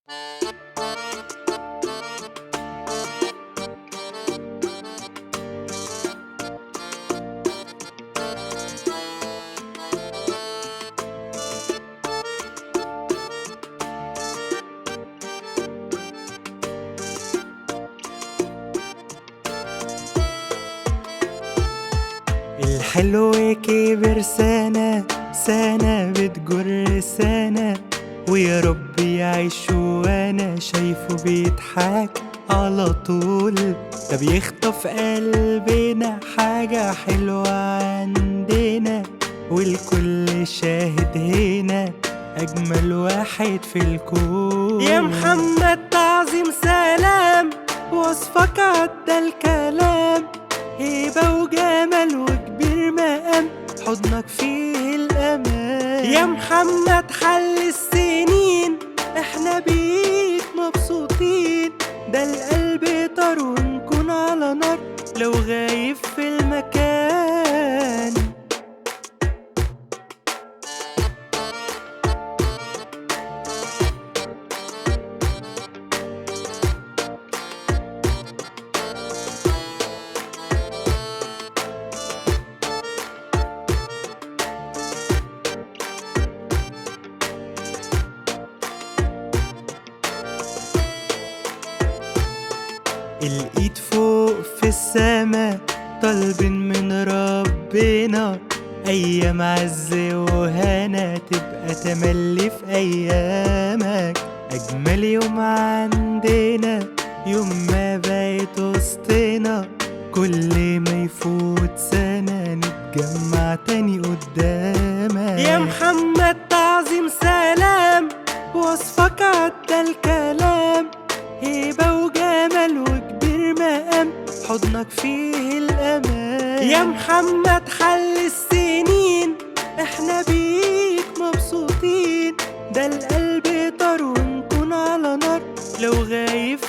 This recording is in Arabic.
الحلو كبر سنة سنة بتجر سنة، ويا رب يعيش وانا شايفه بيضحك على طول. ده بيخطف قلبنا حاجة حلوة عندنا، والكل شاهد هنا أجمل واحد في الكون. يا محمد تعظيم سلام، وصفك عدى الكلام، هيبة وجمال وكبير مقام، حضنك فيه الأمان. يا محمد حل السنين، احنا بيك مبسوطين، ده القلب طار ونكون على نار لو غايب في المكان. الإيد فوق في السما طالبين من ربنا، أيام عز وهنا تبقى تملي في أيامك. أجمل يوم عندنا يوم ما بقيت وسطنا، كل ما يفوت سنة نتجمع تاني قدامك. يا محمد تعظيم سلام، وصفك عدى الكلام، هيبة وجمال وكبير مقام، حضنك فيه الأمان. يا محمد حل السنين، احنا بيك مبسوطين، ده القلب طار ونكون على نار لو غايب